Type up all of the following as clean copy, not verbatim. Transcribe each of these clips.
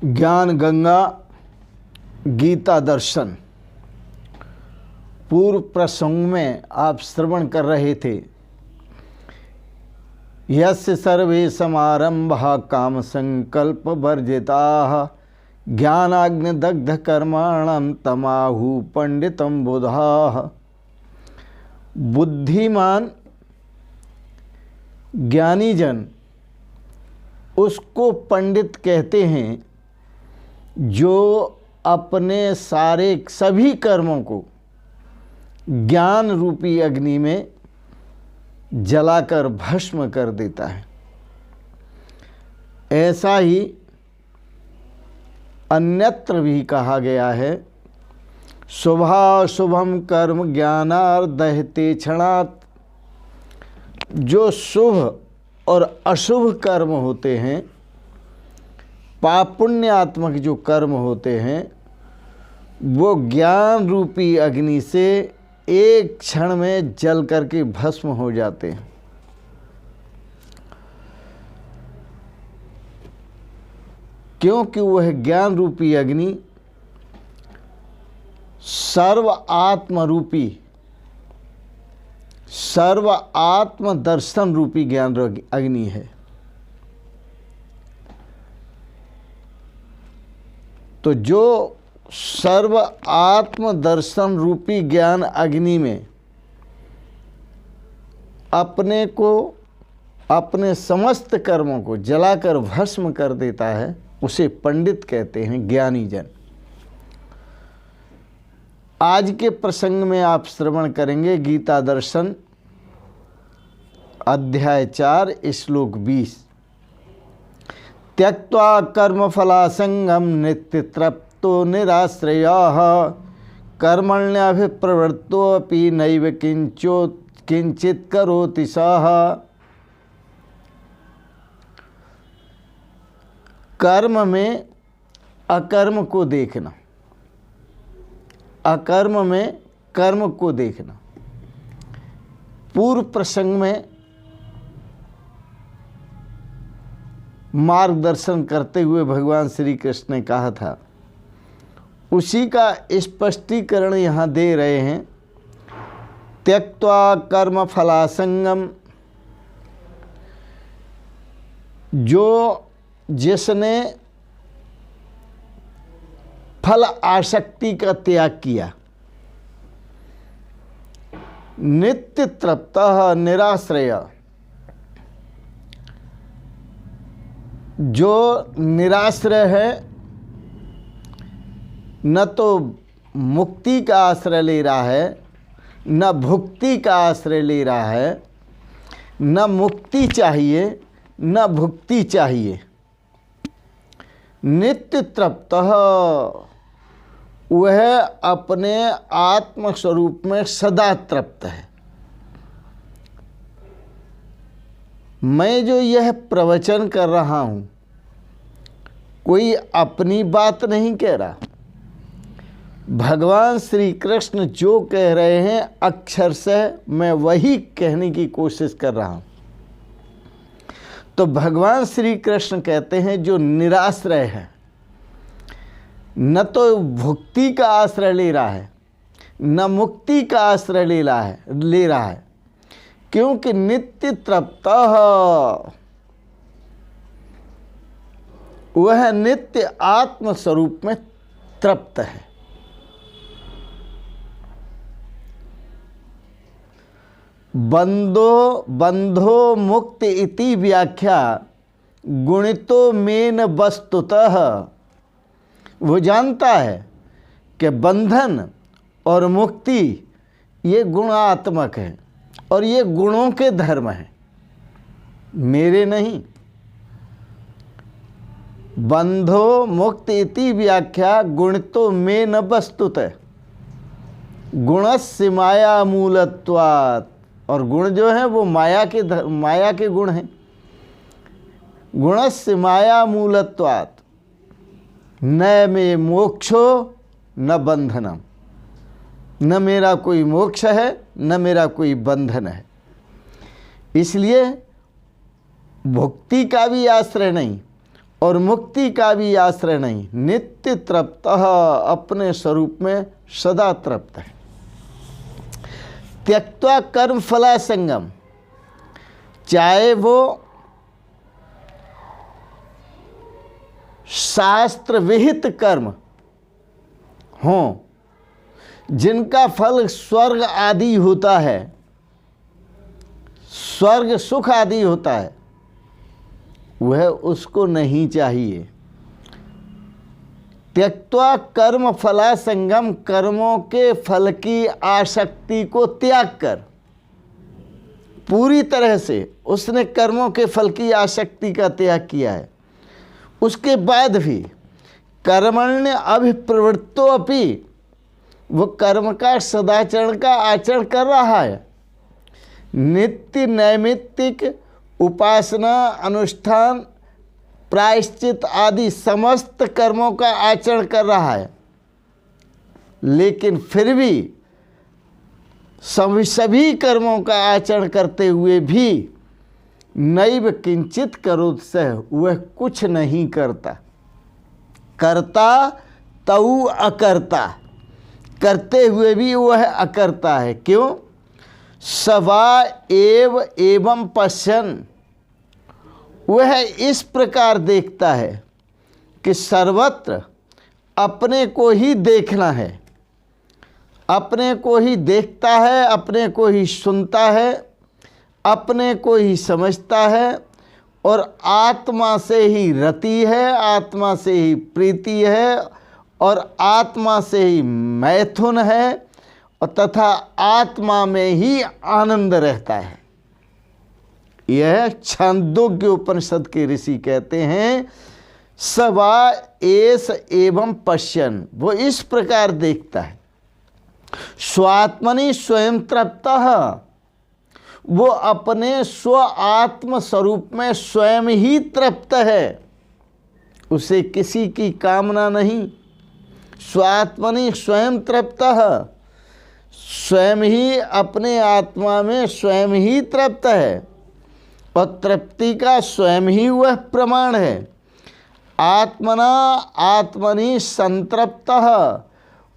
ज्ञान गंगा गीता दर्शन। पूर्व प्रसंग में आप श्रवण कर रहे थे, यस्य सर्वे समारंभा काम संकल्प वर्जिताः ज्ञानाग्निदग्ध कर्माणं तमाहु पंडितम बुधाः। बुद्धिमान ज्ञानी जन उसको पंडित कहते हैं जो अपने सारे सभी कर्मों को ज्ञान रूपी अग्नि में जलाकर भस्म कर देता है। ऐसा ही अन्यत्र भी कहा गया है, शुभाशुभम कर्म ज्ञानार्दहते क्षणात्। जो शुभ और अशुभ कर्म होते हैं, पाप पुण्यात्मक जो कर्म होते हैं, वो ज्ञान रूपी अग्नि से एक क्षण में जल करके भस्म हो जाते हैं। क्योंकि वह ज्ञान रूपी अग्नि सर्व आत्म रूपी, सर्व आत्म दर्शन रूपी ज्ञान अग्नि है। तो जो सर्व आत्म दर्शन रूपी ज्ञान अग्नि में अपने को, अपने समस्त कर्मों को जलाकर भस्म कर देता है, उसे पंडित कहते हैं, ज्ञानी जन। आज के प्रसंग में आप श्रवण करेंगे गीता दर्शन अध्याय 4 श्लोक 20। त्यक्त्वा कर्मफलासंगम नित्य तृप्तो निराश्रयः कर्मण्यभिप्रवृत्तोऽपि नैव किंचित् करोति सः। कर्म में अकर्म को देखना, अकर्म में कर्म को देखना। पूर्व प्रसंग में मार्गदर्शन करते हुए भगवान श्री कृष्ण ने कहा था, उसी का स्पष्टीकरण यहाँ दे रहे हैं। त्यक्त्वा कर्म फलासंगम, जो जिसने फल आसक्ति का त्याग किया, नित्य तृप्तः निराश्रय, जो निराश्रय है, न तो मुक्ति का आश्रय ले रहा है, न भुक्ति का आश्रय ले रहा है, न मुक्ति चाहिए न भुक्ति चाहिए। नित्य तृप्तः, वह अपने आत्म स्वरूप में सदा तृप्त है। मैं जो यह प्रवचन कर रहा हूँ, कोई अपनी बात नहीं कह रहा। भगवान श्री कृष्ण जो कह रहे हैं अक्षर से मैं वही कहने की कोशिश कर रहा हूँ। तो भगवान श्री कृष्ण कहते हैं जो निराश्रय है, न तो भुक्ति का आश्रय ले रहा है, न मुक्ति का आश्रय ले रहा है, क्योंकि नित्य तृप्तः, वह नित्य आत्म स्वरूप में तृप्त है। बंधो मुक्त इति व्याख्या गुणितो मेन वस्तुतः। वो जानता है कि बंधन और मुक्ति ये गुणात्मक है और ये गुणों के धर्म हैं, मेरे नहीं। बंधो मुक्त इति व्याख्या गुणितो मेन वस्तुतः गुणस्य माया मूलत्वात्। और गुण जो है वो माया के गुण हैं। गुणस्य माया मूलत्वात् न मे मोक्षो न बंधनम, न मेरा कोई मोक्ष है न मेरा कोई बंधन है। इसलिए भुक्ति का भी आश्रय नहीं और मुक्ति का भी आश्रय नहीं। नित्य तृप्त, अपने स्वरूप में सदा तृप्त है। त्यक्त्वा कर्म फला संगम, चाहे वो शास्त्र विहित कर्म हों, जिनका फल स्वर्ग आदि होता है, स्वर्ग सुख आदि होता है, वह उसको नहीं चाहिए। त्यक्त्वा कर्म फला संगम, कर्मों के फल की आसक्ति को त्याग कर, पूरी तरह से उसने कर्मों के फल की आसक्ति का त्याग किया है। उसके बाद भी कर्मण्य अभिप्रवृत्तो अपि, वो कर्म का सदाचरण का आचरण कर रहा है। नित्य नैमित्तिक उपासना, अनुष्ठान, प्रायश्चित आदि समस्त कर्मों का आचरण कर रहा है, लेकिन फिर भी सभी कर्मों का आचरण करते हुए भी नैव किंचित करोति सः, वह कुछ नहीं करता। करता तऊ अकर्ता, करते हुए भी वह अकर्ता है। क्यों? सवा एवं पश्यन्, वह इस प्रकार देखता है कि सर्वत्र अपने को ही देखना है, अपने को ही देखता है, अपने को ही सुनता है, अपने को ही समझता है, और आत्मा से ही रति है, आत्मा से ही प्रीति है, और आत्मा से ही मैथुन है, और तथा आत्मा में ही आनंद रहता है। यह छांदोग्य उपनिषद के ऋषि कहते हैं, सवा एस एवं पश्यन्, वो इस प्रकार देखता है। स्वात्मनि स्वयं तृप्तः, वो अपने स्व आत्म स्वरूप में स्वयं ही तृप्त है, उसे किसी की कामना नहीं। स्वात्मनि स्वयं तृप्तः, स्वयं ही अपने आत्मा में स्वयं ही तृप्त है, और तृप्ति का स्वयं ही वह प्रमाण है। आत्मना आत्मनि संतृप्तः,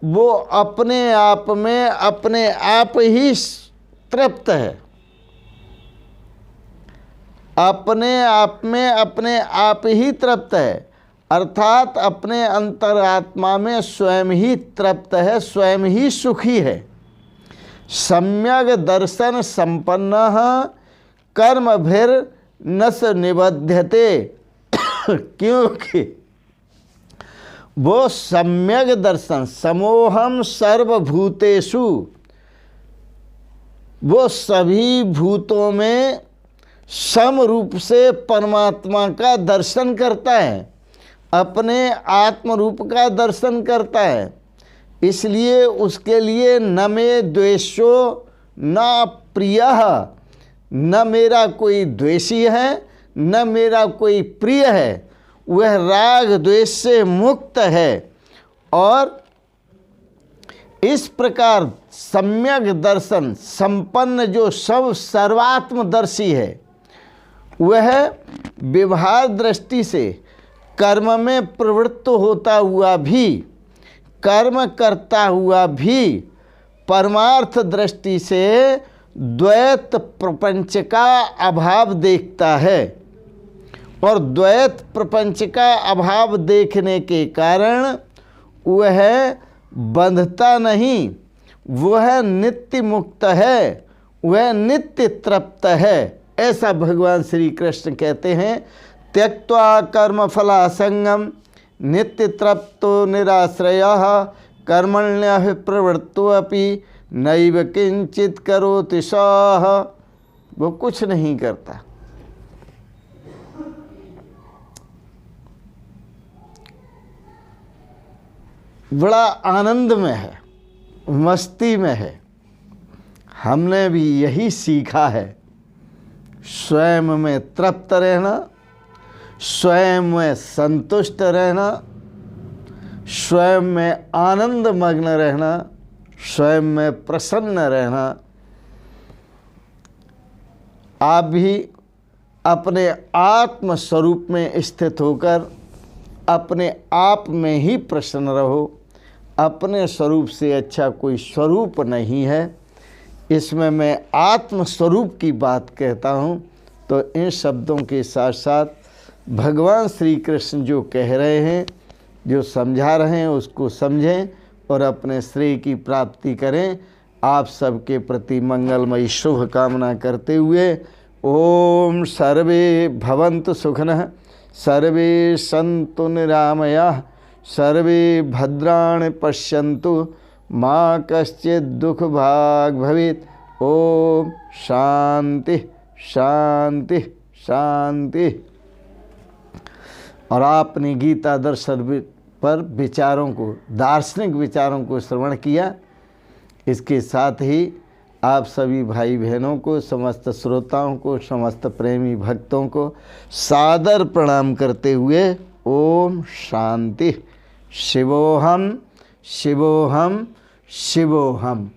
वो अपने आप में अपने आप ही तृप्त है, अपने आप में अपने आप ही तृप्त है, अर्थात अपने अंतरात्मा में स्वयं ही तृप्त है, स्वयं ही सुखी है। सम्यक दर्शन संपन्नः कर्मभिर न स निबध्यते, क्योंकि वो सम्यक दर्शन, समोहम सर्वभूतेषु, वो सभी भूतों में सम रूप से परमात्मा का दर्शन करता है, अपने आत्म रूप का दर्शन करता है। इसलिए उसके लिए न मे द्वेषो न प्रियः, न मेरा कोई द्वेषी है, न मेरा कोई प्रिय है, वह राग द्वेष से मुक्त है। और इस प्रकार सम्यक दर्शन संपन्न जो सब सर्वात्मदर्शी है, वह व्यवहार दृष्टि से कर्म में प्रवृत्त होता हुआ भी, कर्म करता हुआ भी, परमार्थ दृष्टि से द्वैत प्रपंच का अभाव देखता है। और द्वैत प्रपंच का अभाव देखने के कारण वह बंधता नहीं, वह नित्य मुक्त है, वह नित्य तृप्त है। ऐसा भगवान श्री कृष्ण कहते हैं। त्यक्त्वा कर्म फला संगम नित्य तृप्तो निराश्रयः कर्मण्यः प्रवृत्तो अपि नैव किंचित करोति सः, वो कुछ नहीं करता। बड़ा आनंद में है, मस्ती में है। हमने भी यही सीखा है, स्वयं में तृप्त रहना, स्वयं में संतुष्ट रहना, स्वयं में आनंद मग्न रहना, स्वयं में प्रसन्न रहना। आप भी अपने आत्म स्वरूप में स्थित होकर अपने आप में ही प्रसन्न रहो। अपने स्वरूप से अच्छा कोई स्वरूप नहीं है। इसमें मैं आत्म स्वरूप की बात कहता हूँ। तो इन शब्दों के साथ साथ भगवान श्री कृष्ण जो कह रहे हैं, जो समझा रहे हैं, उसको समझें और अपने श्रेय की प्राप्ति करें। आप सबके प्रति मंगलमयी शुभ कामना करते हुए ओम सर्वे भवन्तु सुखिनः, सर्वे सन्तु निरामयाः, सर्वे भद्राणि पश्यन्तु, माँ कश्चित् दुख भाग भवेत्। ओम शांति शांति शांति। और आपने गीता दर्शन पर विचारों को, दार्शनिक विचारों को श्रवण किया। इसके साथ ही आप सभी भाई बहनों को, समस्त श्रोताओं को, समस्त प्रेमी भक्तों को सादर प्रणाम करते हुए ओम शांति। शिवोहम शिवोहम शिवोहम।